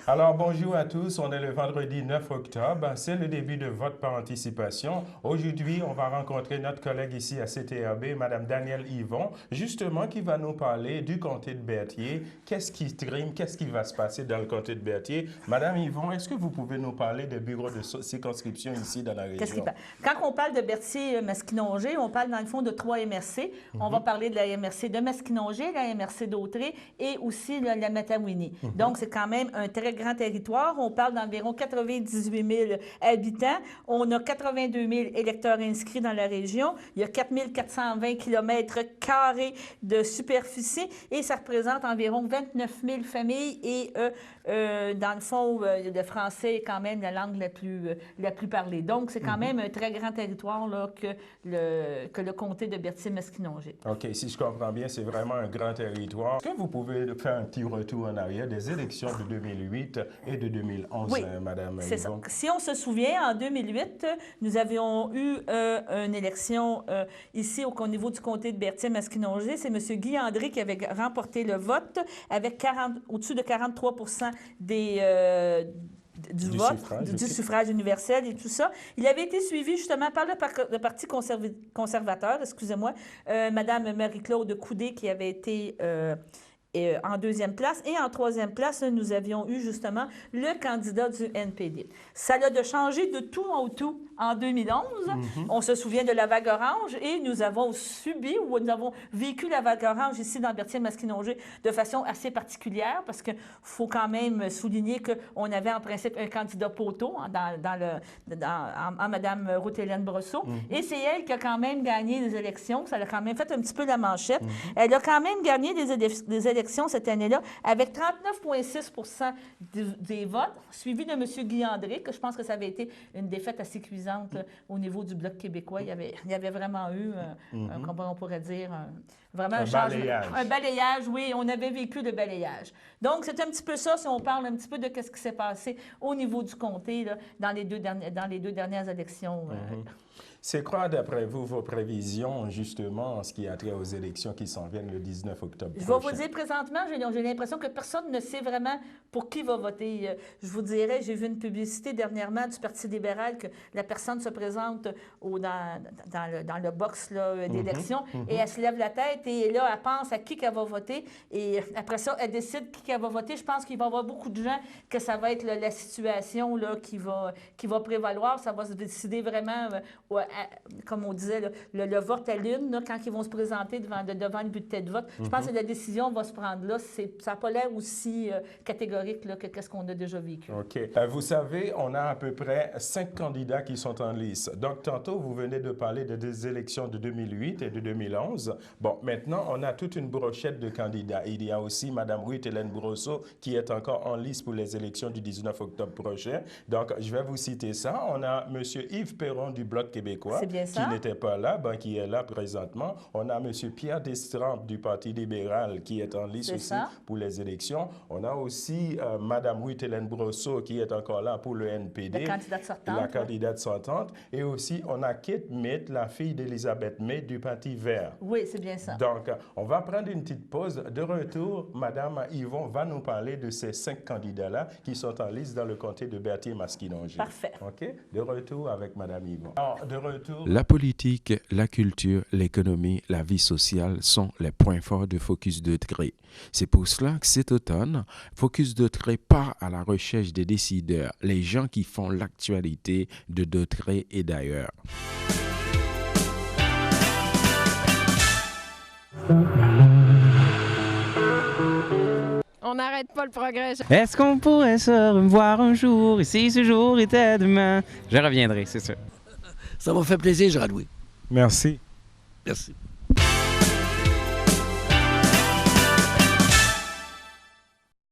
Alors, bonjour à tous. On est le vendredi 9 octobre. C'est le début de vote par anticipation. Aujourd'hui, on va rencontrer notre collègue ici à CTRB, Mme Danielle Yvon, justement, qui va nous parler du comté de Berthier. Qu'est-ce qui trime? Qu'est-ce qui va se passer dans le comté de Berthier? Madame Yvon, est-ce que vous pouvez nous parler des bureaux de circonscription ici dans la région? Quand on parle de Berthier-Masquinongé, on parle dans le fond de 3 MRC. On va parler de la MRC de Masquinongé, la MRC d'Autrey et aussi la Matawini. Donc, c'est quand même un très grand territoire. On parle d'environ 98 000 habitants. On a 82 000 électeurs inscrits dans la région. Il y a 4 420 km² de superficie et ça représente environ 29 000 familles et dans le fond, le français est quand même la langue la plus parlée. Donc, c'est quand même un très grand territoire là, que le comté de Berthier-Masquinongé. OK, si je comprends bien, c'est vraiment un grand territoire. Est-ce que vous pouvez faire un petit retour en arrière des élections de 2008 et de 2011, oui, Madame c'est ça. Yvon? Si on se souvient, en 2008, nous avions eu une élection ici au niveau du comté de Berthier-Masquinongé. C'est M. Guy André qui avait remporté le vote avec au-dessus de 43 du vote, du suffrage universel et tout ça. Il avait été suivi justement par le Parti conservateur, excusez-moi, Mme Marie-Claude Coudé qui avait été en deuxième place. Et en troisième place, nous avions eu justement le candidat du NPD. Ça a changé de tout au tout en 2011. On se souvient de la vague orange et nous avons subi ou nous avons vécu la vague orange ici dans Berthier-Masquinongé de façon assez particulière parce qu'il faut quand même souligner qu'on avait en principe un candidat poteau en Mme Ruth-Hélène Brosseau. Et c'est elle qui a quand même gagné les élections. Ça a quand même fait un petit peu la manchette. Elle a quand même gagné des élections cette année-là, avec 39,6 des votes, suivi de M. Guy André, que je pense que ça avait été une défaite assez cuisante au niveau du Bloc québécois. Il y avait vraiment eu, comment on pourrait dire, vraiment un balayage, oui, on avait vécu le balayage. Donc, c'est un petit peu ça, si on parle un petit peu de ce qui s'est passé au niveau du comté là, dans les deux dernières élections. C'est quoi, d'après vous, vos prévisions, justement, en ce qui a trait aux élections qui s'en viennent le 19 octobre prochain? Je vais vous dire présentement, j'ai l'impression que personne ne sait vraiment pour qui va voter. Je vous dirais, j'ai vu une publicité dernièrement du Parti libéral que la personne se présente dans le box d'élection et elle se lève la tête et là, elle pense à qui qu'elle va voter et après ça, elle décide qui qu'elle va voter. Je pense qu'il va y avoir beaucoup de gens que ça va être la situation là, qui va prévaloir. Ça va se décider vraiment comme on disait, le vote à l'une, là, quand ils vont se présenter devant le bulletin de vote. Je pense que la décision va se prendre là. Ça n'a pas l'air aussi catégorique là, que ce qu'on a déjà vécu. OK. Vous savez, on a à peu près 5 candidats qui sont en lice. Donc, tantôt, vous venez de parler des élections de 2008 et de 2011. Bon, maintenant, on a toute une brochette de candidats. Il y a aussi Mme Ruth-Hélène Brosseau qui est encore en lice pour les élections du 19 octobre prochain. Donc, je vais vous citer ça. On a M. Yves Perron du Bloc québécois. Qui n'était pas là, qui est là présentement. On a M. Pierre Destremps du Parti libéral qui est en lice aussi pour les élections. On a aussi Mme Ruth-Hélène Brosseau qui est encore là pour le NPD. La candidate sortante. Et aussi, on a Kate Mead, la fille d'Elisabeth Mead du Parti vert. Oui, c'est bien ça. Donc, on va prendre une petite pause. De retour, Mme Yvon va nous parler de ces 5 candidats-là qui sont en lice dans le comté de Berthier-Masquinongé. Parfait. OK? De retour avec Mme Yvon. Alors, de retour. La politique, la culture, l'économie, la vie sociale sont les points forts de Focus Dautrey. C'est pour cela que cet automne, Focus Dautrey part à la recherche des décideurs, les gens qui font l'actualité de Dautrey et d'ailleurs. On n'arrête pas le progrès. Est-ce qu'on pourrait se revoir un jour et si ce jour était demain? Je reviendrai, c'est sûr. Ça m'a fait plaisir, Jean-Louis. Merci. Merci.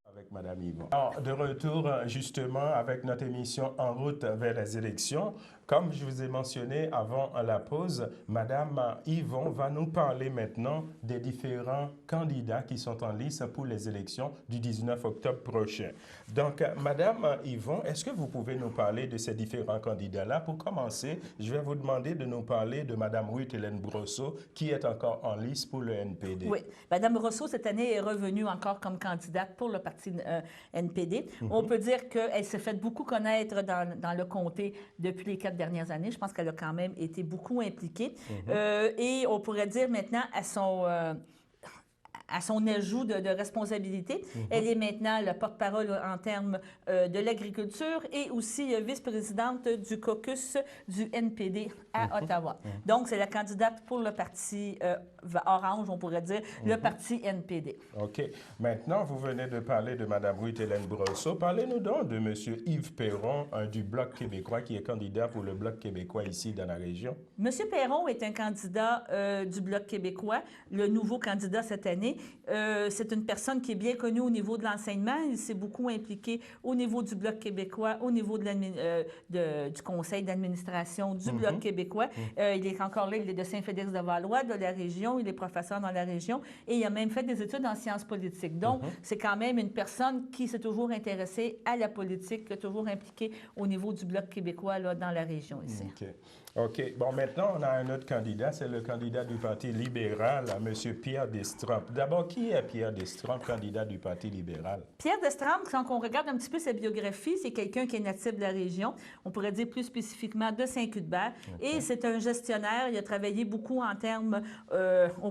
Avec Mme Yvon. Alors, de retour, justement, avec notre émission En route vers les élections. Comme je vous ai mentionné avant la pause, Madame Yvon va nous parler maintenant des différents candidats qui sont en lice pour les élections du 19 octobre prochain. Donc, Madame Yvon, est-ce que vous pouvez nous parler de ces différents candidats-là? Pour commencer, je vais vous demander de nous parler de Madame Ruth-Hélène Brosseau, qui est encore en lice pour le NPD. Oui. Madame Brosseau, cette année, est revenue encore comme candidate pour le parti NPD. On peut dire qu'elle s'est fait beaucoup connaître dans le comté depuis les 4 dernières années. Je pense qu'elle a quand même été beaucoup impliquée. Et on pourrait dire maintenant à son ajout de responsabilité. Elle est maintenant la porte-parole en termes de l'agriculture et aussi vice-présidente du caucus du NPD à Ottawa. Donc, c'est la candidate pour le parti orange, on pourrait dire, le parti NPD. OK. Maintenant, vous venez de parler de Mme Ruth-Hélène Brosseau. Parlez-nous donc de M. Yves Perron du Bloc québécois, qui est candidat pour le Bloc québécois ici dans la région. M. Perron est un candidat du Bloc québécois, le nouveau candidat cette année. C'est une personne qui est bien connue au niveau de l'enseignement. Il s'est beaucoup impliqué au niveau du Bloc québécois, au niveau du conseil d'administration du Bloc québécois. Il est encore là, il est de Saint-Félix-de-Valois, de la région. Il est professeur dans la région et il a même fait des études en sciences politiques. Donc, c'est quand même une personne qui s'est toujours intéressée à la politique, qui est toujours impliquée au niveau du Bloc québécois là, dans la région ici. OK. Bon, maintenant, on a un autre candidat. C'est le candidat du Parti libéral, M. Pierre Destrempe. D'abord, qui est Pierre Destrempe, candidat du Parti libéral? Pierre Destrempe, quand on regarde un petit peu sa biographie, c'est quelqu'un qui est natif de la région. On pourrait dire plus spécifiquement de Saint-Cuthbert. Et c'est un gestionnaire. Il a travaillé beaucoup en termes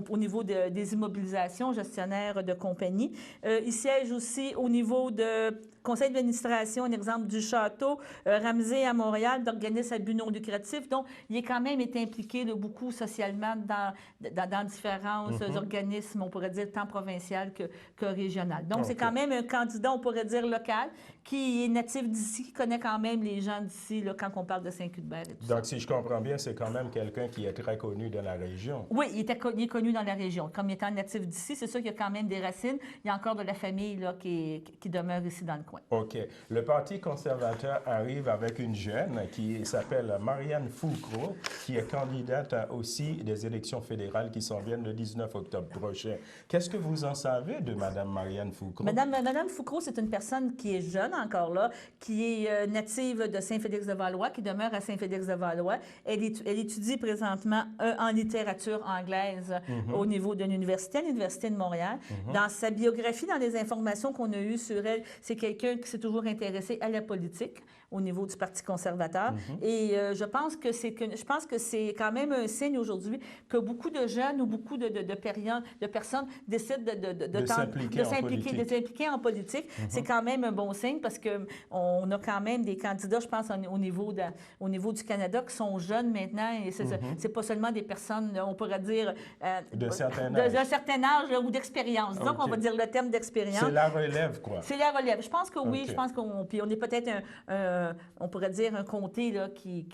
au niveau des immobilisations, gestionnaire de compagnie. Il siège aussi au niveau de conseil d'administration, un exemple du Château, Ramsey à Montréal, d'organismes à but non lucratif. Donc, il est quand même été impliqué beaucoup socialement dans différents organismes, on pourrait dire tant provincial que régional. Donc, c'est quand même un candidat, on pourrait dire, local, qui est natif d'ici, qui connaît quand même les gens d'ici, là, quand on parle de Saint-Cuthbert et tout ça. Donc, si je comprends bien, c'est quand même quelqu'un qui est très connu dans la région. Oui, il est connu dans la région. Comme étant natif d'ici, c'est sûr qu'il y a quand même des racines. Il y a encore de la famille là, qui demeure ici dans le coin. OK. Le Parti conservateur arrive avec une jeune qui s'appelle Marianne Foucault, qui est candidate aussi des élections fédérales qui s'en viennent le 19 octobre prochain. Qu'est-ce que vous en savez de Mme Marianne Foucault? Madame Foucault, c'est une personne qui est jeune encore là, qui est native de Saint-Félix-de-Valois, qui demeure à Saint-Félix-de-Valois. Elle étudie présentement en littérature anglaise au niveau d'une université, à l'Université de Montréal. Dans sa biographie, dans les informations qu'on a eues sur elle, c'est quelqu'un qui s'est toujours intéressé à la politique au niveau du Parti conservateur. Et je pense que c'est quand même un signe aujourd'hui que beaucoup de jeunes ou beaucoup de personnes décident de s'impliquer en politique. C'est quand même un bon signe parce qu'on a quand même des candidats, je pense, au niveau du Canada qui sont jeunes maintenant. Et c'est pas seulement des personnes, on pourrait dire, d'un certain âge ou d'expérience. Disons qu'on va dire le terme d'expérience. C'est la relève, quoi. C'est la relève. Je pense que oui. Je pense qu'on est peut-être on pourrait dire un comté là, qui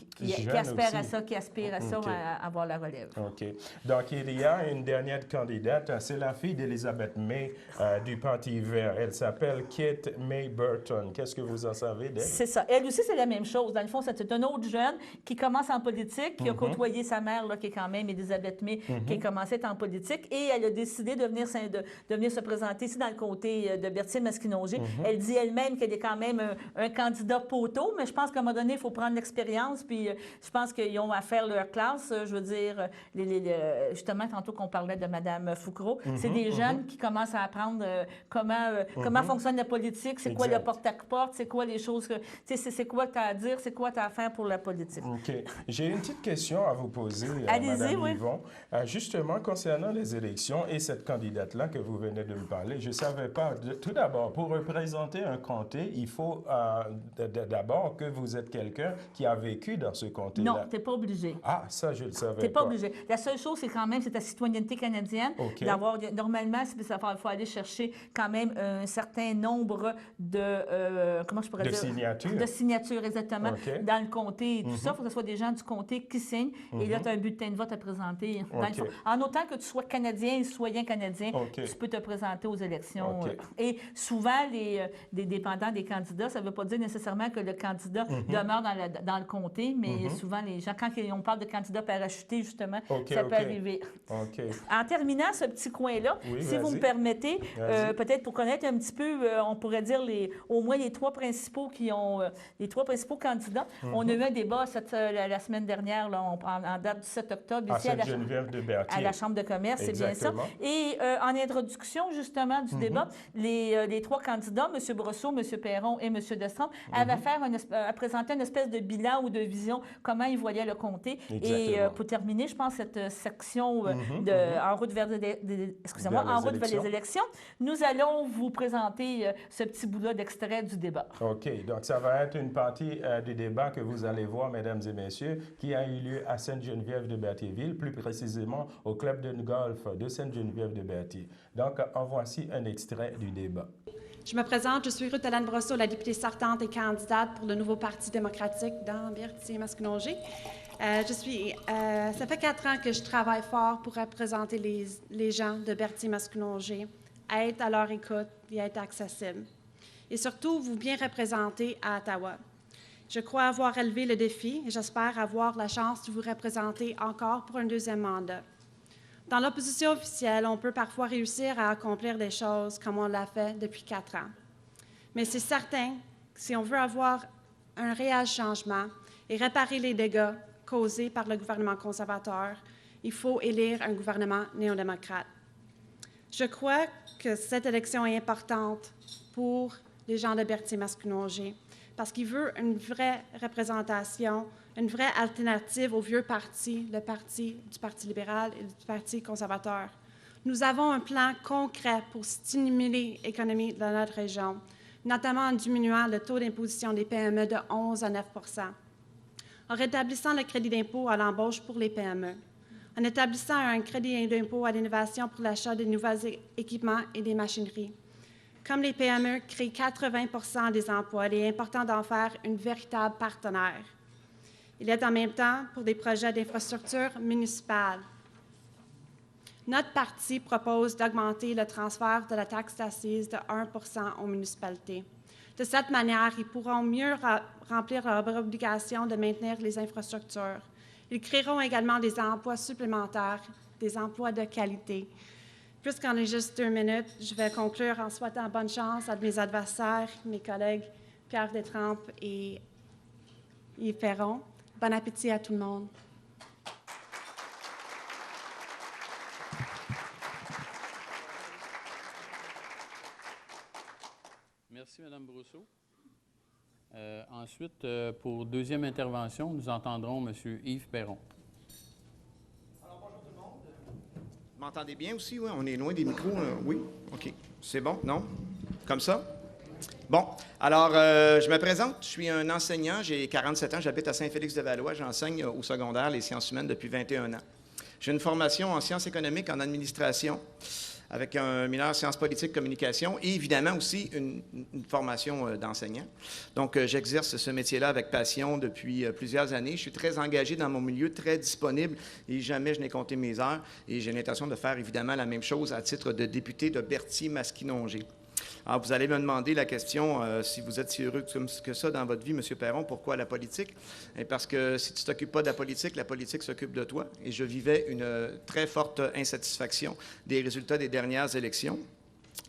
aspire à ça, à avoir la relève. OK. Donc, il y a une dernière candidate. C'est la fille d'Elizabeth May du Parti vert. Elle s'appelle Kate May Burton. Qu'est-ce que vous en savez d'elle? C'est ça. Elle aussi, c'est la même chose. Dans le fond, c'est un autre jeune qui commence en politique, qui a côtoyé sa mère, là, qui est quand même Elizabeth May, qui a commencé à être en politique. Et elle a décidé de venir se présenter ici dans le comté de Berthier-Masquinongé. Elle dit elle-même qu'elle est quand même un candidat poteau, mais je pense qu'à un moment donné, il faut prendre l'expérience. Puis je pense qu'ils ont à faire leur classe. Je veux dire, justement, tantôt qu'on parlait de Mme Foucault, c'est des jeunes qui commencent à apprendre comment fonctionne la politique, c'est quoi le porte-à-porte, c'est quoi les choses, c'est quoi tu as à dire, c'est quoi tu as à faire pour la politique. OK. J'ai une petite question à vous poser, Allez-y, Mme Yvon. Justement, concernant les élections et cette candidate-là que vous venez de me parler, je ne savais pas. Tout d'abord, pour représenter un comté, il faut d'abord que vous êtes quelqu'un qui a vécu dans ce comté-là. Non, tu n'es pas obligé. Ah, ça, je le savais pas. Tu n'es pas obligé. La seule chose, c'est quand même, c'est ta citoyenneté canadienne. OK. Normalement, il faut aller chercher quand même un certain nombre de comment je pourrais De dire? signature. De signature, exactement, OK. dans le comté et tout ça. Il faut que ce soit des gens du comté qui signent. Et là, tu as un bulletin de vote à présenter. Dans le OK. fond. En autant que tu sois Canadien, citoyen canadien, OK. tu peux te présenter aux élections. OK. Et souvent, des dépendants des candidats, ça ne veut pas dire nécessairement que le candidat demeure dans le comté, mais souvent, les gens, quand on parle de candidats parachutés, justement, OK, ça peut OK. arriver. OK. En terminant ce petit coin-là, Oui, si vous vas-y. me permettez, Vas-y. peut-être pour connaître un petit peu, on pourrait dire au moins les trois principaux candidats. On a eu un débat la semaine dernière, là, en date du 7 octobre, À ici à la Sainte-Geneviève de Berthier. à la Chambre de commerce, c'est bien ça. Exactement. Et en introduction, justement, du débat, les trois candidats, M. Brosseau, M. Perron et M. Destremps, avaient présenté une espèce de bilan ou de vision, comment ils voyaient le comté. Et Exactement. pour terminer, je pense, cette section en route vers les élections, nous allons vous présenter ce petit bout-là d'extrait du débat. OK. Donc, ça va être une partie du débat que vous allez voir, mesdames et messieurs, qui a eu lieu à Sainte-Geneviève de Berthierville, plus précisément au club de golf de Sainte-Geneviève de Berthier. Donc, en voici un extrait du débat. Je me présente, je suis Ruth-Hélène Brosseau, la députée sortante et candidate pour le nouveau Parti démocratique dans Berthier-Masquinongé. Ça fait 4 ans que je travaille fort pour représenter les gens de Berthier-Masquinongé, être à leur écoute et être accessible. Et surtout, vous bien représenter à Ottawa. Je crois avoir relevé le défi et j'espère avoir la chance de vous représenter encore pour un deuxième mandat. Dans l'opposition officielle, on peut parfois réussir à accomplir des choses comme on l'a fait depuis 4 ans. Mais c'est certain que si on veut avoir un réel changement et réparer les dégâts causés par le gouvernement conservateur, il faut élire un gouvernement néo-démocrate. Je crois que cette élection est importante pour les gens de Berthier-Masquinongé parce qu'il veut une vraie représentation, une vraie alternative au vieux parti, le parti du Parti libéral et du Parti conservateur. Nous avons un plan concret pour stimuler l'économie de notre région, notamment en diminuant le taux d'imposition des PME de 11 à 9 en rétablissant le crédit d'impôt à l'embauche pour les PME, en établissant un crédit d'impôt à l'innovation pour l'achat de nouveaux équipements et des machineries. Comme les PME créent 80 des emplois, il est important d'en faire une véritable partenaire. Il est en même temps pour des projets d'infrastructure municipale. Notre parti propose d'augmenter le transfert de la taxe d'assises de 1 aux municipalités. De cette manière, ils pourront mieux remplir leur obligation de maintenir les infrastructures. Ils créeront également des emplois supplémentaires, des emplois de qualité. Puisqu'on est juste 2 minutes, je vais conclure en souhaitant bonne chance à mes adversaires, mes collègues Pierre Destremps et Yves Perron. Bon appétit à tout le monde. Merci, Mme Brosseau. Ensuite, pour deuxième intervention, nous entendrons M. Yves Perron. Alors, bonjour tout le monde. Vous m'entendez bien aussi? Oui, on est loin des micros. Oui? OK. C'est bon? Non? Comme ça? Bon. Alors, je me présente. Je suis un enseignant. J'ai 47 ans. J'habite à Saint-Félix-de-Valois. J'enseigne au secondaire les sciences humaines depuis 21 ans. J'ai une formation en sciences économiques, en administration, avec un mineur sciences politiques, communication et évidemment aussi une formation d'enseignant. Donc, j'exerce ce métier-là avec passion depuis plusieurs années. Je suis très engagé dans mon milieu, très disponible et jamais je n'ai compté mes heures. Et j'ai l'intention de faire évidemment la même chose à titre de député de Berthier-Masquinongé. Alors, vous allez me demander la question, si vous êtes si heureux que ça dans votre vie, M. Perron, pourquoi la politique? Et parce que si tu ne t'occupes pas de la politique s'occupe de toi. Et je vivais une très forte insatisfaction des résultats des dernières élections.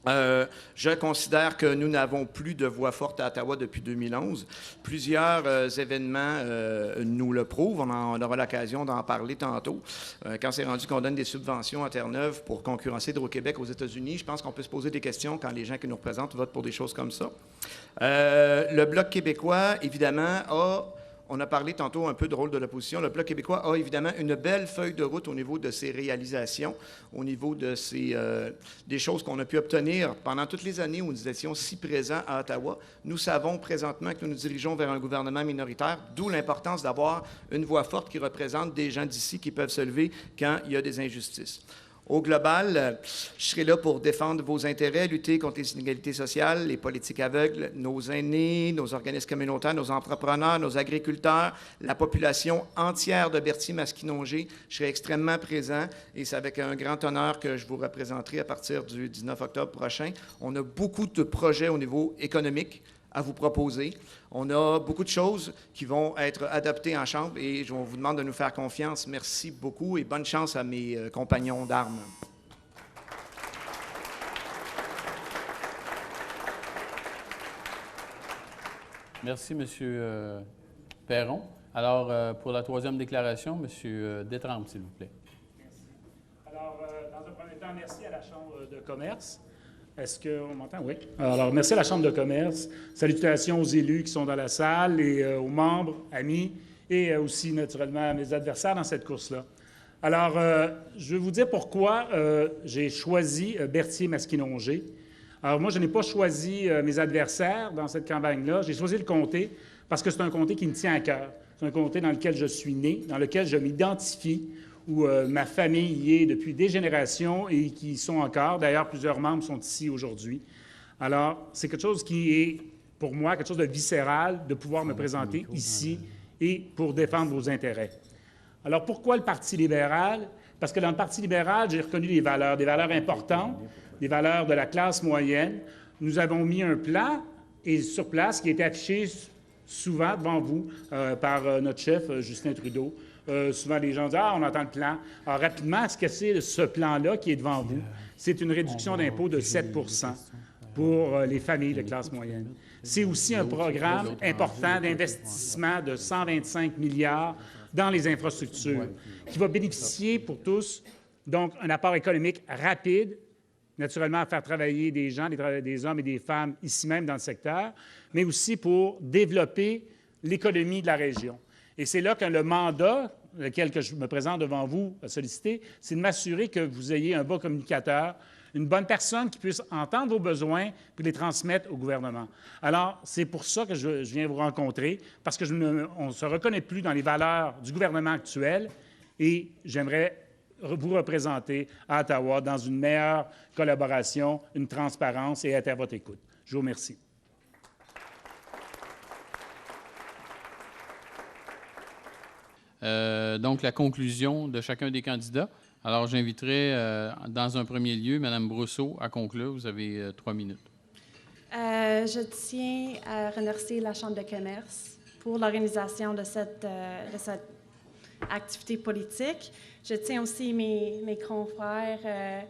Je considère que nous n'avons plus de voix forte à Ottawa depuis 2011. Plusieurs événements nous le prouvent. On aura l'occasion d'en parler tantôt. Quand c'est rendu qu'on donne des subventions à Terre-Neuve pour concurrencer Hydro-Québec aux États-Unis, je pense qu'on peut se poser des questions quand les gens qui nous représentent votent pour des choses comme ça. Le Bloc québécois, évidemment, on a parlé tantôt un peu de rôle de l'opposition. Le Bloc québécois a évidemment une belle feuille de route au niveau de ses réalisations, au niveau de des choses qu'on a pu obtenir pendant toutes les années où nous étions si présents à Ottawa. Nous savons présentement que nous nous dirigeons vers un gouvernement minoritaire, d'où l'importance d'avoir une voix forte qui représente des gens d'ici qui peuvent se lever quand il y a des injustices. Au global, je serai là pour défendre vos intérêts, lutter contre les inégalités sociales, les politiques aveugles, nos aînés, nos organismes communautaires, nos entrepreneurs, nos agriculteurs, la population entière de Berthier-Masquinongé. Je serai extrêmement présent et c'est avec un grand honneur que je vous représenterai à partir du 19 octobre prochain. On a beaucoup de projets au niveau économique à vous proposer. On a beaucoup de choses qui vont être adoptées en Chambre et je vous demande de nous faire confiance. Merci beaucoup et bonne chance à mes compagnons d'armes. Merci, M. Perron. Alors, pour la troisième déclaration, M. Détrempe, s'il vous plaît. Merci. Alors, dans un premier temps, merci à la Chambre de commerce. Est-ce qu'on m'entend? Oui. Alors, merci à la Chambre de commerce. Salutations aux élus qui sont dans la salle et aux membres, amis, et aussi, naturellement, à mes adversaires dans cette course-là. Alors, je vais vous dire pourquoi j'ai choisi Berthier-Masquinongé. Alors, moi, je n'ai pas choisi mes adversaires dans cette campagne-là. J'ai choisi le comté parce que c'est un comté qui me tient à cœur. C'est un comté dans lequel je suis né, dans lequel je m'identifie, où ma famille y est depuis des générations et qui sont encore. D'ailleurs, plusieurs membres sont ici aujourd'hui. Alors, c'est quelque chose qui est, pour moi, quelque chose de viscéral de pouvoir me présenter ici et pour défendre vos intérêts. Alors, pourquoi le Parti libéral? Parce que dans le Parti libéral, j'ai reconnu des valeurs importantes, des valeurs de la classe moyenne. Nous avons mis un plan et sur place qui a été affiché souvent devant vous par notre chef, Justin Trudeau. Souvent, les gens disent « Ah, on entend le plan. » Alors, rapidement, ce que c'est ce plan-là qui est devant vous? C'est une réduction d'impôt de 7 pour les familles de classe moyenne. C'est aussi un programme important d'investissement de 125 milliards dans les infrastructures qui va bénéficier pour tous, donc, un apport économique rapide, naturellement à faire travailler des gens, des hommes et des femmes ici même dans le secteur, mais aussi pour développer l'économie de la région. Et c'est là que le mandat, lequel que je me présente devant vous à solliciter, c'est de m'assurer que vous ayez un bon communicateur, une bonne personne qui puisse entendre vos besoins puis les transmettre au gouvernement. Alors, c'est pour ça que je viens vous rencontrer, parce que on ne se reconnaît plus dans les valeurs du gouvernement actuel et j'aimerais vous représenter à Ottawa dans une meilleure collaboration, une transparence et être à votre écoute. Je vous remercie. Donc, la conclusion de chacun des candidats. Alors, j'inviterai dans un premier lieu Mme Brousseau à conclure. Vous avez 3 minutes. Je tiens à remercier la Chambre de commerce pour l'organisation de cette activité politique. Je tiens aussi mes confrères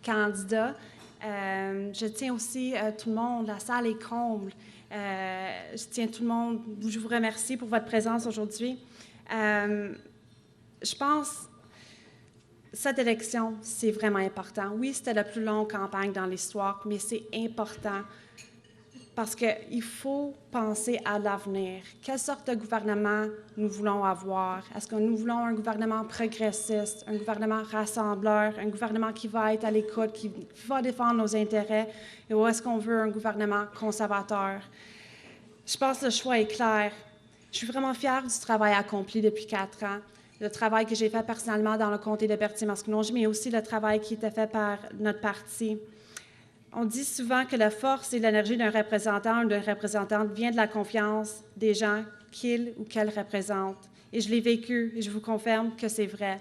candidats. Je tiens aussi tout le monde. La salle est comble. Je tiens tout le monde. Je vous remercie pour votre présence aujourd'hui. Je pense que cette élection, c'est vraiment important. Oui, c'était la plus longue campagne dans l'histoire, mais c'est important parce qu'il faut penser à l'avenir. Quelle sorte de gouvernement nous voulons avoir? Est-ce que nous voulons un gouvernement progressiste, un gouvernement rassembleur, un gouvernement qui va être à l'écoute, qui va défendre nos intérêts, ou est-ce qu'on veut un gouvernement conservateur? Je pense que le choix est clair. Je suis vraiment fière du travail accompli depuis 4 ans, le travail que j'ai fait personnellement dans le comté de Berthier-Masquinongé, mais aussi le travail qui était fait par notre parti. On dit souvent que la force et l'énergie d'un représentant ou d'une représentante vient de la confiance des gens qu'il ou qu'elle représente. Et je l'ai vécu et je vous confirme que c'est vrai.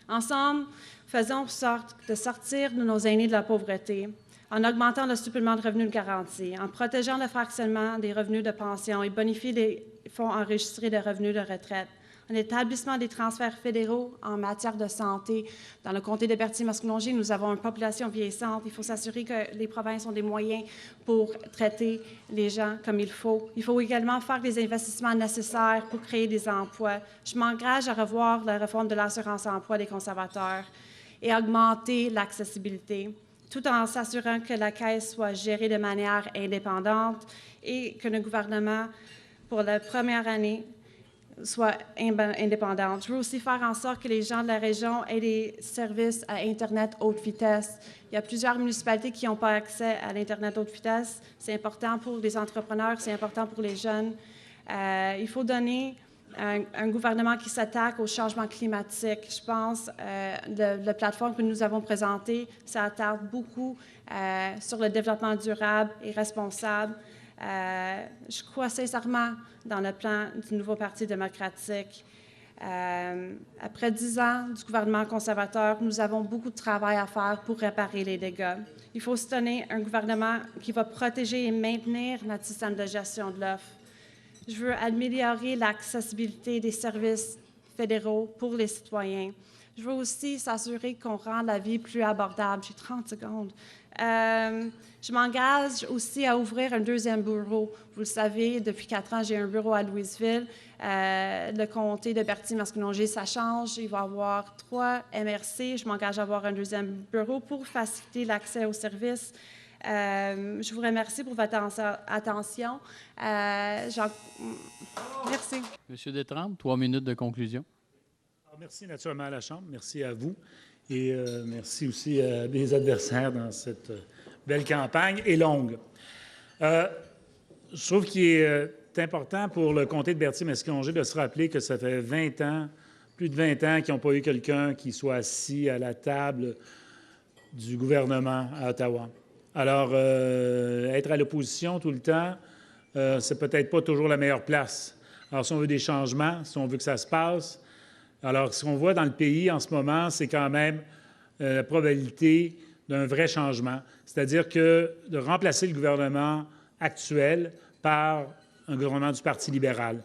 Ensemble, faisons en sorte de sortir de nos aînés de la pauvreté, en augmentant le supplément de revenus garanti, en protégeant le fractionnement des revenus de pension et bonifier les fonds enregistrés de revenus de retraite, en établissement des transferts fédéraux en matière de santé. Dans le comté de Berthier-Masquinongé, nous avons une population vieillissante. Il faut s'assurer que les provinces ont des moyens pour traiter les gens comme il faut. Il faut également faire des investissements nécessaires pour créer des emplois. Je m'engage à revoir la réforme de l'assurance-emploi des conservateurs et augmenter l'accessibilité, tout en s'assurant que la Caisse soit gérée de manière indépendante et que le gouvernement, pour la première année, soit indépendante. Je veux aussi faire en sorte que les gens de la région aient des services à Internet haute vitesse. Il y a plusieurs municipalités qui n'ont pas accès à l'Internet haute vitesse. C'est important pour les entrepreneurs, c'est important pour les jeunes. Il faut donner un gouvernement qui s'attaque au changement climatique. Je pense la plateforme que nous avons présentée s'attarde beaucoup sur le développement durable et responsable. Je crois sincèrement dans le plan du nouveau Parti démocratique. Après 10 ans du gouvernement conservateur, nous avons beaucoup de travail à faire pour réparer les dégâts. Il faut se donner un gouvernement qui va protéger et maintenir notre système de gestion de l'offre. Je veux améliorer l'accessibilité des services fédéraux pour les citoyens. Je veux aussi s'assurer qu'on rend la vie plus abordable. J'ai 30 secondes. Je m'engage aussi à ouvrir un deuxième bureau. Vous le savez, depuis 4 ans, j'ai un bureau à Louisville. Le comté de Berthier-Mascounoger, ça change. Il va y avoir 3 MRC. Je m'engage à avoir un deuxième bureau pour faciliter l'accès aux services. Je vous remercie pour votre attention. Merci. Monsieur Détrempe, 3 minutes de conclusion. Alors, merci naturellement à la Chambre. Merci à vous. Et merci aussi à mes adversaires dans cette belle campagne et longue. Je trouve qu'il est important pour le comté de Berthier-Mascounoger de se rappeler que ça fait 20 ans, plus de 20 ans qu'ils n'ont pas eu quelqu'un qui soit assis à la table du gouvernement à Ottawa. Alors, être à l'opposition tout le temps, c'est peut-être pas toujours la meilleure place. Alors, si on veut des changements, si on veut que ça se passe, alors ce qu'on voit dans le pays en ce moment, c'est quand même la probabilité d'un vrai changement, c'est-à-dire que de remplacer le gouvernement actuel par un gouvernement du Parti libéral.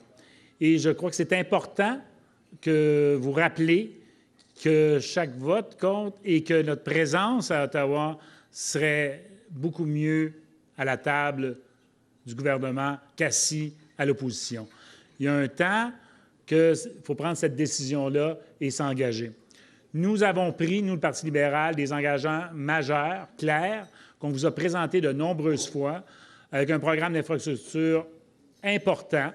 Et je crois que c'est important que vous rappelez que chaque vote compte et que notre présence à Ottawa serait beaucoup mieux à la table du gouvernement qu'assis à l'opposition. Il y a un temps qu'il faut prendre cette décision-là et s'engager. Nous avons pris, nous, le Parti libéral, des engagements majeurs, clairs, qu'on vous a présentés de nombreuses fois, avec un programme d'infrastructure important,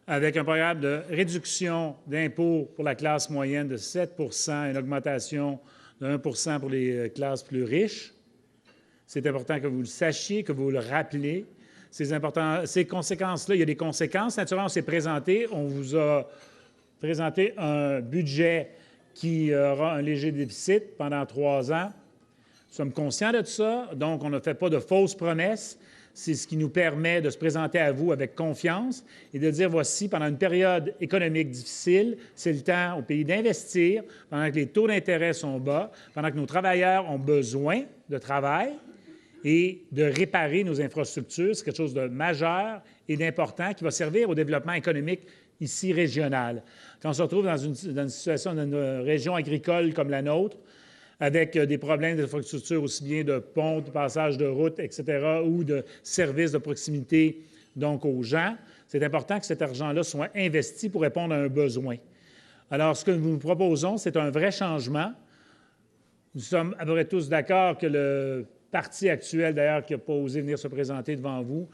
avec un programme de réduction d'impôts pour la classe moyenne de 7 % et une augmentation de 1 % pour les classes plus riches. C'est important que vous le sachiez, que vous le rappelez. C'est important. Ces conséquences-là, il y a des conséquences. Naturellement, on s'est présenté, on vous a présenté un budget qui aura un léger déficit pendant 3 ans. Nous sommes conscients de ça, donc on ne fait pas de fausses promesses. C'est ce qui nous permet de se présenter à vous avec confiance et de dire, voici, pendant une période économique difficile, c'est le temps au pays d'investir, pendant que les taux d'intérêt sont bas, pendant que nos travailleurs ont besoin de travail et de réparer nos infrastructures. C'est quelque chose de majeur et d'important qui va servir au développement économique ici régional. Quand on se retrouve dans une situation d'une région agricole comme la nôtre, avec des problèmes d'infrastructure aussi bien de ponts, de passage de routes, etc., ou de services de proximité, donc aux gens, c'est important que cet argent-là soit investi pour répondre à un besoin. Alors, ce que nous vous proposons, c'est un vrai changement. Nous sommes à peu près tous d'accord que le parti actuel, d'ailleurs, qui n'a pas osé venir se présenter devant vous,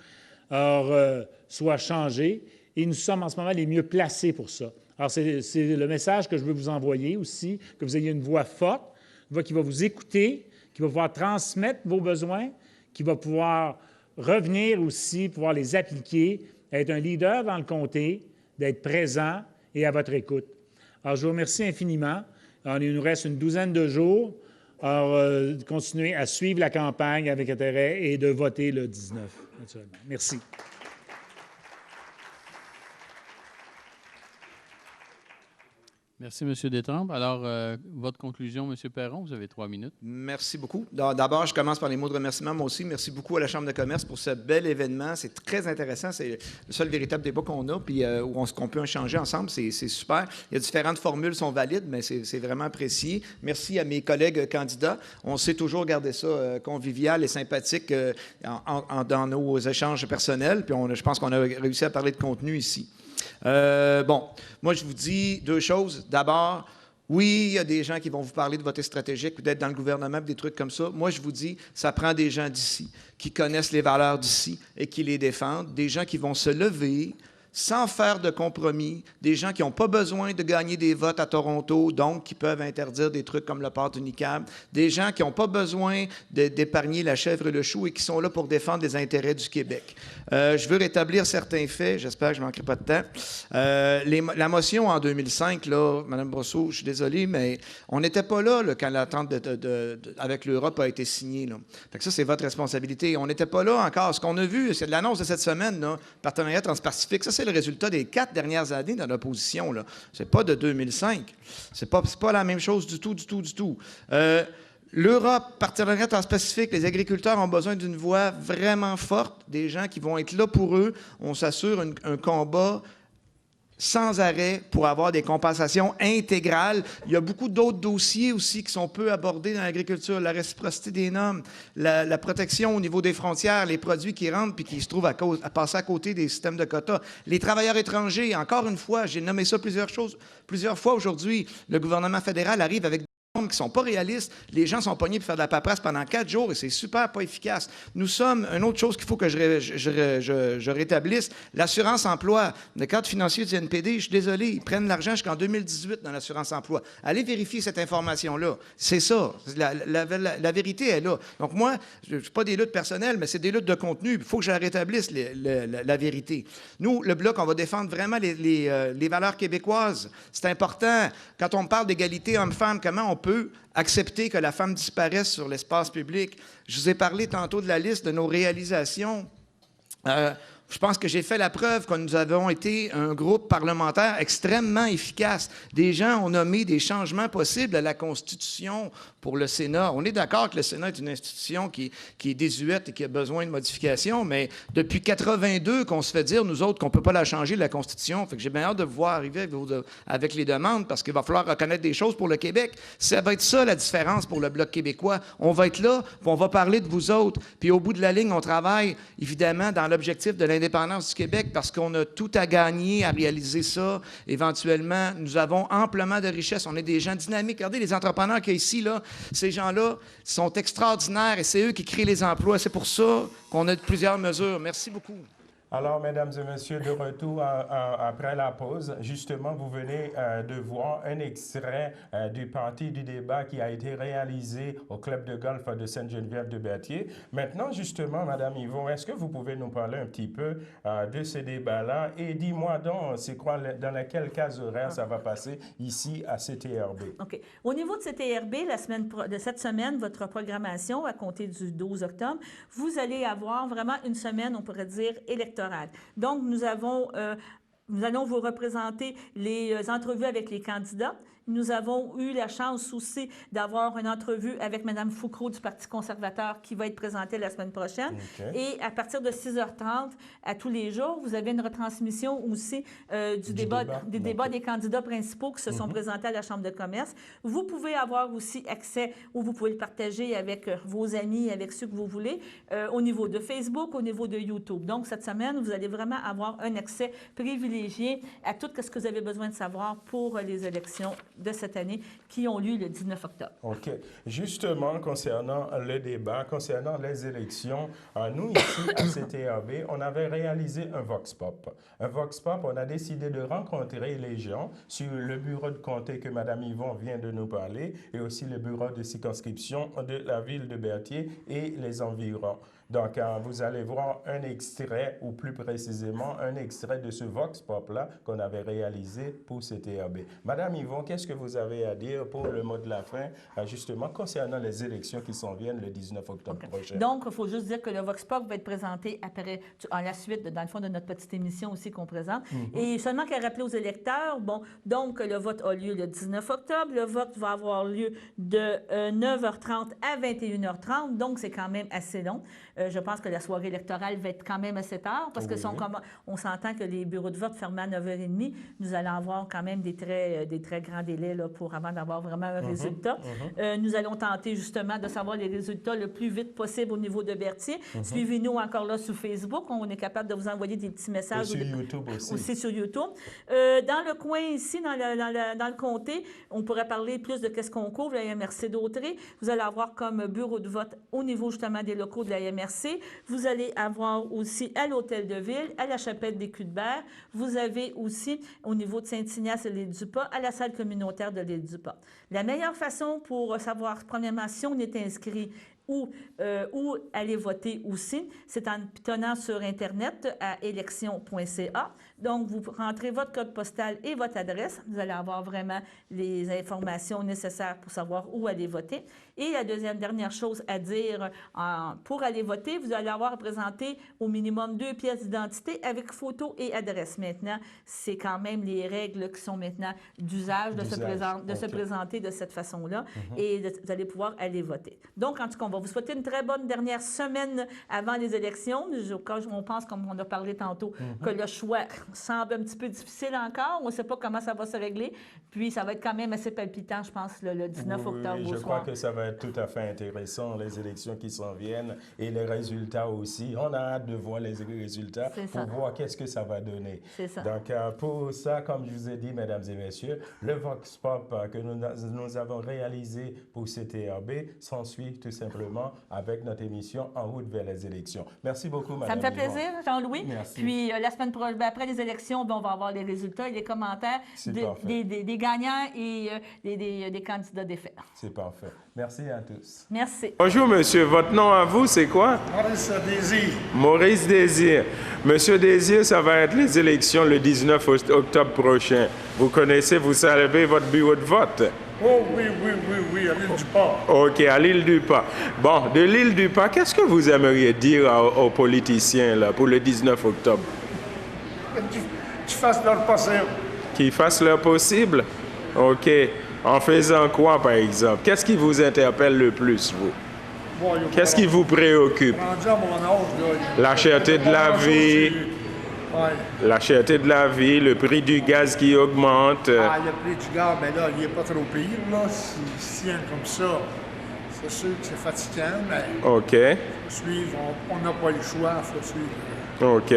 soit changé. Et nous sommes en ce moment les mieux placés pour ça. Alors, c'est le message que je veux vous envoyer aussi, que vous ayez une voix forte, une voix qui va vous écouter, qui va pouvoir transmettre vos besoins, qui va pouvoir revenir aussi, pouvoir les appliquer, être un leader dans le comté, d'être présent et à votre écoute. Alors, je vous remercie infiniment. Alors, il nous reste une douzaine de jours. Alors, continuez à suivre la campagne avec intérêt et de voter le 19, naturellement. Merci. Merci, M. Détrempe. Alors, votre conclusion, M. Perron, vous avez 3 minutes. Merci beaucoup. D'abord, je commence par les mots de remerciement. Moi aussi, merci beaucoup à la Chambre de commerce pour ce bel événement. C'est très intéressant. C'est le seul véritable débat qu'on a, puis qu'on peut échanger ensemble. C'est super. Il y a différentes formules qui sont valides, mais c'est vraiment apprécié. Merci à mes collègues candidats. On sait toujours garder ça convivial et sympathique dans nos échanges personnels. Puis je pense qu'on a réussi à parler de contenu ici. Bon, moi, je vous dis 2 choses. D'abord, oui, il y a des gens qui vont vous parler de voter stratégique ou d'être dans le gouvernement, des trucs comme ça. Moi, je vous dis, ça prend des gens d'ici, qui connaissent les valeurs d'ici et qui les défendent, des gens qui vont se lever sans faire de compromis, des gens qui n'ont pas besoin de gagner des votes à Toronto, donc qui peuvent interdire des trucs comme le port du niqab, des gens qui n'ont pas besoin d'épargner la chèvre et le chou et qui sont là pour défendre les intérêts du Québec. Je veux rétablir certains faits, j'espère que je ne manquerai pas de temps. La motion en 2005, là, Mme Brosseau, je suis désolé, mais on n'était pas là, quand l'entente avec l'Europe a été signée. Là. Fait que ça, c'est votre responsabilité. On n'était pas là encore. Ce qu'on a vu, c'est l'annonce de cette semaine, là, partenariat transpacifique. Ça, c'est le résultat des 4 dernières années dans l'opposition. Ce n'est pas de 2005. C'est pas la même chose du tout. L'Europe, partenariat transpacifique, les agriculteurs ont besoin d'une voix vraiment forte, des gens qui vont être là pour eux. On s'assure un combat sans arrêt pour avoir des compensations intégrales. Il y a beaucoup d'autres dossiers aussi qui sont peu abordés dans l'agriculture. La réciprocité des normes, la protection au niveau des frontières, les produits qui rentrent puis qui se trouvent à passer à côté des systèmes de quotas. Les travailleurs étrangers, encore une fois, j'ai nommé ça plusieurs fois aujourd'hui. Le gouvernement fédéral arrive avec qui ne sont pas réalistes. Les gens sont pognés pour faire de la paperasse pendant 4 jours et c'est super pas efficace. Nous sommes, une autre chose qu'il faut que je rétablisse, l'assurance-emploi. Le cadre financier du NPD, je suis désolé, ils prennent l'argent jusqu'en 2018 dans l'assurance-emploi. Allez vérifier cette information-là. C'est ça. La vérité est là. Donc moi, je ne suis pas des luttes personnelles, mais c'est des luttes de contenu. Il faut que je rétablisse la vérité. Nous, le Bloc, on va défendre vraiment les valeurs québécoises. C'est important. Quand on parle d'égalité homme-femme, comment on peut accepter que la femme disparaisse sur l'espace public? Je vous ai parlé tantôt de la liste de nos réalisations. Je pense que j'ai fait la preuve que nous avons été un groupe parlementaire extrêmement efficace. Des gens ont nommé des changements possibles à la Constitution pour le Sénat. On est d'accord que le Sénat est une institution qui est désuète et qui a besoin de modifications, mais depuis 82 qu'on se fait dire, nous autres, qu'on ne peut pas la changer, la Constitution. Fait que j'ai bien hâte de vous voir arriver avec les demandes parce qu'il va falloir reconnaître des choses pour le Québec. Ça va être ça la différence pour le Bloc québécois. On va être là, puis on va parler de vous autres. Puis au bout de la ligne, on travaille évidemment dans l'objectif de l'indépendance du Québec parce qu'on a tout à gagner à réaliser ça. Éventuellement, nous avons amplement de richesses. On est des gens dynamiques. Regardez les entrepreneurs qu'il y a ici, là. Ces gens-là sont extraordinaires et c'est eux qui créent les emplois. C'est pour ça qu'on a plusieurs mesures. Merci beaucoup. Alors, mesdames et messieurs, de retour après la pause, justement, vous venez de voir un extrait du parti du débat qui a été réalisé au club de golf de Sainte-Geneviève-de-Berthier. Maintenant, justement, Madame Yvon, est-ce que vous pouvez nous parler un petit peu de ce débat-là et dis-moi donc, c'est quoi, dans laquelle case horaire ça va passer ici à CTRB? OK. Au niveau de CTRB, de cette semaine, votre programmation, à compter du 12 octobre, vous allez avoir vraiment une semaine, on pourrait dire, électorale. Donc, nous allons vous représenter les entrevues avec les candidats. Nous avons eu la chance aussi d'avoir une entrevue avec Mme Foucault du Parti conservateur qui va être présentée la semaine prochaine. Okay. Et à partir de 6h30, à tous les jours, vous avez une retransmission aussi des débats des candidats principaux qui se sont présentés à la Chambre de commerce. Vous pouvez avoir aussi accès, ou vous pouvez le partager avec vos amis, avec ceux que vous voulez, au niveau de Facebook, au niveau de YouTube. Donc, cette semaine, vous allez vraiment avoir un accès privilégié à tout ce que vous avez besoin de savoir pour les élections de cette année qui ont lieu le 19 octobre. OK. Justement, concernant le débat, concernant les élections, nous, ici, à CTRB, on avait réalisé un Vox Pop. Un Vox Pop, on a décidé de rencontrer les gens sur le bureau de comté que Mme Yvon vient de nous parler et aussi le bureau de circonscription de la ville de Berthier et les environs. Donc, vous allez voir un extrait, ou plus précisément, un extrait de ce Vox Pop-là qu'on avait réalisé pour CTRB. Madame Yvon, qu'est-ce que vous avez à dire pour le mot de la fin, justement, concernant les élections qui s'en viennent le 19 octobre prochain? Donc, il faut juste dire que le Vox Pop va être présenté après, à la suite, dans le fond, de notre petite émission aussi qu'on présente. Et seulement qu'à rappeler aux électeurs, bon, donc, le vote a lieu le 19 octobre. Le vote va avoir lieu de 9h30 à 21h30, donc c'est quand même assez long. Je pense que la soirée électorale va être quand même assez tard parce que on s'entend que les bureaux de vote ferment à 9h30. Nous allons avoir quand même des très grands délais là, avant d'avoir vraiment un résultat. Nous allons tenter justement de savoir les résultats le plus vite possible au niveau de Berthier. Suivez-nous encore là sur Facebook. On est capable de vous envoyer des petits messages. Et sur YouTube aussi. Aussi sur YouTube. Dans le coin ici, dans le comté, on pourrait parler plus de ce qu'on couvre, la MRC d'Autrey. Vous allez avoir comme bureau de vote au niveau justement des locaux de la MRC MRC. Vous allez avoir aussi à l'Hôtel de Ville, à la Chapelle des Cuthberts. Vous avez aussi au niveau de Saint-Ignace et l'île du Pas, à la salle communautaire de l'île du Pas. La meilleure façon pour savoir, premièrement, si on est inscrit où aller voter aussi, c'est en pitonnant sur Internet à élection.ca. Donc, vous rentrez votre code postal et votre adresse. Vous allez avoir vraiment les informations nécessaires pour savoir où aller voter. Et la dernière chose à dire, pour aller voter, vous allez avoir à présenter au minimum 2 pièces d'identité avec photo et adresse. Maintenant, c'est quand même les règles qui sont maintenant d'usage de se présenter de cette façon-là et vous allez pouvoir aller voter. Donc, en tout cas, on va vous souhaiter une très bonne dernière semaine avant les élections. On pense, comme on a parlé tantôt, que le choix semble un petit peu difficile encore. On ne sait pas comment ça va se régler. Puis, ça va être quand même assez palpitant, je pense, le 19 octobre au soir. Je crois que ça va être tout à fait intéressant, les élections qui s'en viennent et les résultats aussi. On a hâte de voir les résultats pour voir qu'est-ce que ça va donner. C'est ça. Donc, pour ça, comme je vous ai dit, mesdames et messieurs, le Vox Pop que nous avons réalisé pour CTRB s'ensuit tout simplement avec notre émission En route vers les élections. Merci beaucoup, madame. Ça me fait plaisir, Jean-Louis. Merci. Puis, la semaine prochaine, après les élections, on va avoir les résultats et les commentaires des gagnants et des candidats défaits. C'est parfait. Merci à tous. Merci. Bonjour, monsieur. Votre nom à vous, c'est quoi? Maurice Désir. Maurice Désir. Monsieur Désir, ça va être les élections le 19 octobre prochain. Vous connaissez, vous savez votre bureau de vote? Oh oui, à l'île du Pas. OK, à l'île du Pas. Bon, de l'île du Pas, qu'est-ce que vous aimeriez dire aux politiciens là, pour le 19 octobre? Qu'ils fassent leur possible. Qu'ils fassent leur possible? OK. En faisant quoi, par exemple? Qu'est-ce qui vous interpelle le plus, vous? Bon, qu'est-ce qui vous préoccupe? Rendu à mon âge, là, la cherté de la vie. Ouais. La cherté de la vie, le prix du gaz qui augmente. Le prix du gaz, mais là, il n'est pas trop pire, là. S'il y a comme ça, c'est sûr que c'est fatigant, mais... OK. Suivre, on n'a pas le choix, il faut suivre. OK.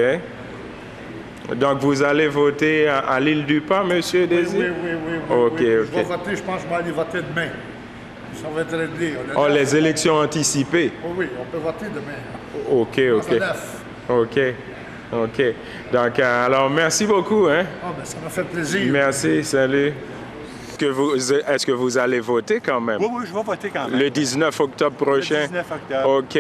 Donc, vous allez voter à l'île du Pas, monsieur Désir? Oui. OK. Je vais voter, je pense que je vais aller voter demain. Ça va être réglé. Oh, les élections anticipées? Oui, on peut voter demain. OK. Donc, alors, merci beaucoup. Hein? Ça m'a fait plaisir. Merci, salut. Est-ce que vous allez voter quand même? Oui, je vais voter quand même. Le 19 octobre prochain? Le 19 octobre. OK.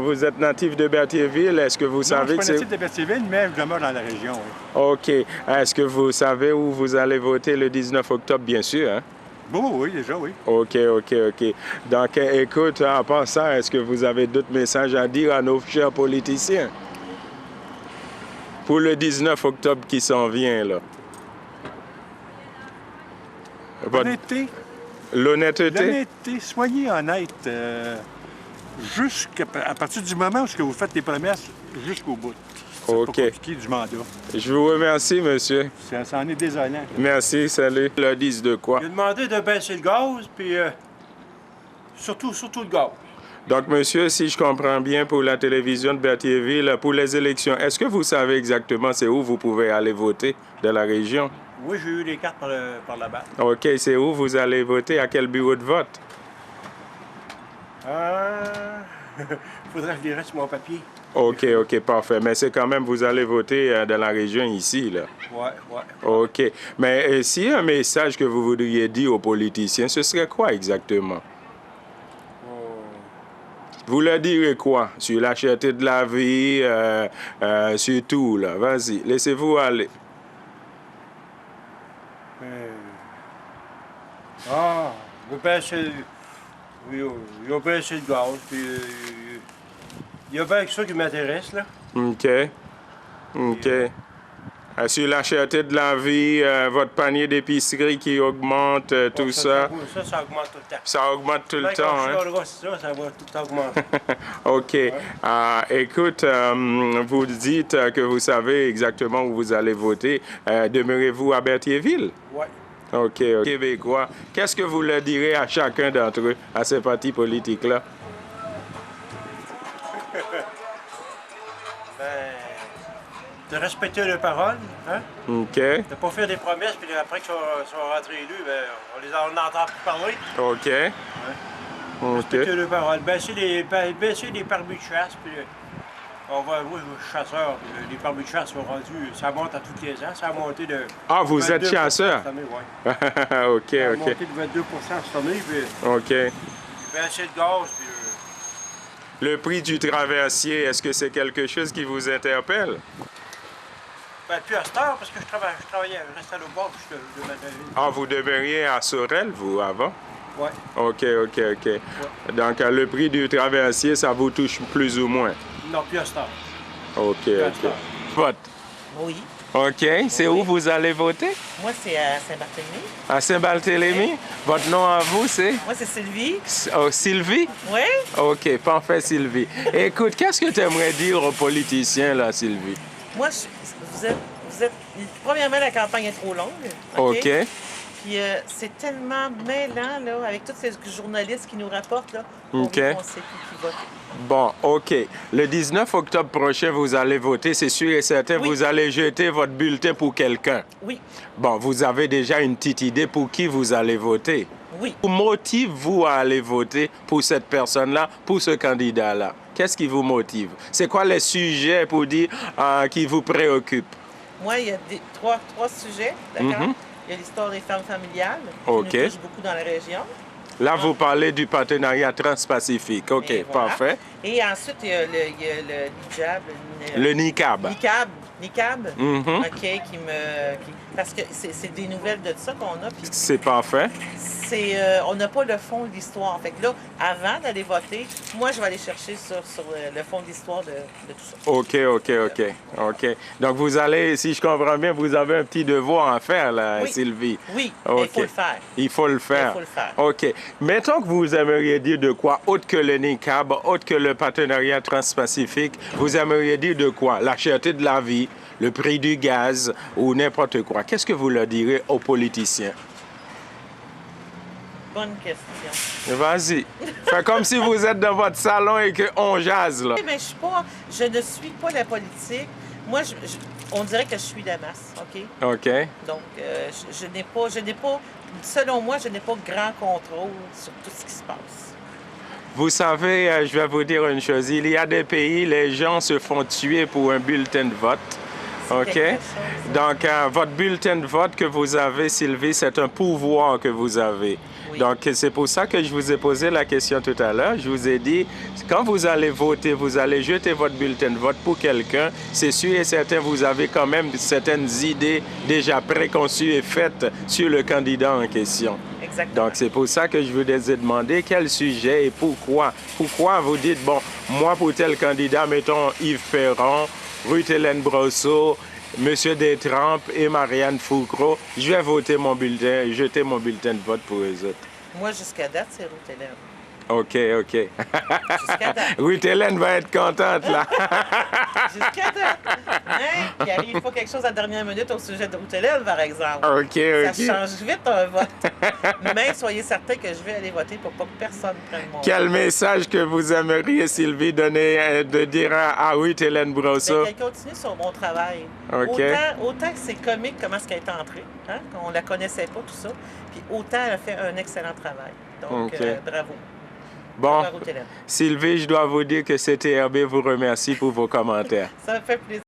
Vous êtes natif de Berthierville. Est-ce que vous savez que c'est... Je suis pas natif de Berthierville, mais je demeure dans la région, oui. OK. Est-ce que vous savez où vous allez voter le 19 octobre, bien sûr, hein? Oui, déjà, oui. OK. Donc, écoute, à part ça, est-ce que vous avez d'autres messages à dire à nos chers politiciens? Pour le 19 octobre qui s'en vient, là. L'honnêteté. L'honnêteté, soyez honnête. À partir du moment où vous faites les promesses jusqu'au bout. C'est pas compliqué du mandat. Je vous remercie, monsieur. Ça en est désolant. Merci, salut. Ils leur disent de quoi? Il a demandé de baisser le gaz, puis surtout le gaz. Donc, monsieur, si je comprends bien, pour la télévision de Berthierville, pour les élections, est-ce que vous savez exactement c'est où vous pouvez aller voter de la région? Oui, j'ai eu les cartes par là-bas. OK, c'est où vous allez voter? À quel bureau de vote? Faudrait que je les reste sur mon papier. OK, parfait. Mais c'est quand même, vous allez voter dans la région ici, là? Ouais. OK. Mais s'il y a un message que vous voudriez dire aux politiciens, ce serait quoi exactement? Vous leur direz quoi? Sur la cherté de la vie, sur tout, là. Vas-y, laissez-vous aller. Vous baissez... Ils ont baissé le gaz, puis... il y a bien que ça qui m'intéresse, là. OK. Sur la cherté de la vie, votre panier d'épicerie qui augmente, tout ça. Ça augmente tout le temps. Ça augmente tout le temps, hein? Ça va tout augmenter. OK. Écoute, vous dites que vous savez exactement où vous allez voter. Demeurez-vous à Berthierville? Oui. OK. Québécois, qu'est-ce que vous leur direz à chacun d'entre eux, à ces partis politiques-là? De respecter leurs paroles, hein? OK. De ne pas faire des promesses, puis après qu'ils sont rentrés élus, on n'entend plus parler. OK. Ouais. Respecter les paroles. Baisser les permis de chasse. Puis, moi, je suis chasseur. Puis, les permis de chasse sont rendus. Ça monte à tous les ans. Ça a monté de. Ah, vous êtes chasseur? Cette année, OK, ça a OK. monté de 22 cette année. Puis, OK. baisser le gaz. Puis, Le prix du traversier, est-ce que c'est quelque chose qui vous interpelle? puis à cette heure, parce que je restais à l'autre bord. Puis je demandais. Ah, vous demeuriez à Sorel, vous, avant? Oui. OK. Donc, le prix du traversier, ça vous touche plus ou moins? Non, plus à cette heure. OK. Vote. Oui. OK. C'est où vous allez voter? Moi, c'est à Saint-Barthélemy. À Saint-Barthélemy? Votre nom à vous, c'est? Moi, c'est Sylvie. Oh, Sylvie? Oui. OK, parfait, Sylvie. Écoute, qu'est-ce que tu aimerais dire aux politiciens, là, Sylvie? Moi, vous êtes... Premièrement, la campagne est trop longue. OK. Puis c'est tellement mêlant, là, avec tous ces journalistes qui nous rapportent, là. OK. On sait qui vote. Bon, OK. Le 19 octobre prochain, vous allez voter, c'est sûr et certain. Oui. Vous allez jeter votre bulletin pour quelqu'un. Oui. Bon, vous avez déjà une petite idée pour qui vous allez voter. Oui. Vous motive-vous à aller voter pour cette personne-là, pour ce candidat-là? Qu'est-ce qui vous motive? C'est quoi les sujets, pour dire, qui vous préoccupent? Moi, il y a trois sujets, d'accord? Mhm. Il y a l'histoire des fermes familiales, OK. qui nous touche beaucoup dans la région. Là, vous parlez du partenariat transpacifique. OK, Et voilà. parfait. Et ensuite, il y a le hijab. Le niqab. Niqab, Mhm. OK, parce que c'est des nouvelles de ça qu'on a. Puis C'est parfait. on n'a pas le fond de l'histoire. Fait que là, avant d'aller voter, moi, je vais aller chercher sur le fond de l'histoire de tout ça. OK. Donc, vous allez, si je comprends bien, vous avez un petit devoir à faire, là, Oui. Sylvie. Oui, OK. il faut le faire. Il faut le faire. Il faut le faire. OK. Mettons que vous aimeriez dire de quoi, autre que le niqab, autre que le partenariat transpacifique, vous aimeriez dire de quoi? La cherté de la vie, le prix du gaz ou n'importe quoi. Qu'est-ce que vous leur direz aux politiciens? Bonne question. Vas-y. Fais comme si vous êtes dans votre salon et qu'on jase, là. Mais je ne suis pas la politique. Moi, on dirait que je suis la masse, OK? OK. Donc, je n'ai pas, selon moi, je n'ai pas grand contrôle sur tout ce qui se passe. Vous savez, je vais vous dire une chose. Il y a des pays, les gens se font tuer pour un bulletin de vote. OK? Donc, votre bulletin de vote que vous avez, Sylvie, c'est un pouvoir que vous avez. Oui. Donc, c'est pour ça que je vous ai posé la question tout à l'heure. Je vous ai dit, quand vous allez voter, vous allez jeter votre bulletin de vote pour quelqu'un. C'est sûr et certain, vous avez quand même certaines idées déjà préconçues et faites sur le candidat en question. Exactement. Donc, c'est pour ça que je vous ai demandé quel sujet et pourquoi. Pourquoi vous dites, bon, moi, pour tel candidat, mettons Yves Ferrand, Ruth-Hélène Brosseau, M. Détrempe et Marianne Foucault, je vais voter mon bulletin, jeter mon bulletin de vote pour eux autres. Moi, jusqu'à date, c'est Ruth-Hélène. OK. Jusqu'à date. Ruth-Hélène va être contente, là. Jusqu'à date. Hein? Puis arrive pas quelque chose à la dernière minute au sujet de Ruth-Hélène, par exemple. OK. Ça change vite un vote. Mais soyez certains que je vais aller voter pour pas que personne prenne mon vote. Quel message que vous aimeriez, Sylvie, donner, de dire à Ruth-Hélène Brosseau? Qu'elle continue sur mon travail. OK. Autant que c'est comique comment est-ce qu'elle est entrée, hein? Qu'on la connaissait pas, tout ça. Puis autant elle a fait un excellent travail. Donc, bravo. Bon, Sylvie, je dois vous dire que CTRB vous remercie pour vos commentaires. Ça me fait plaisir.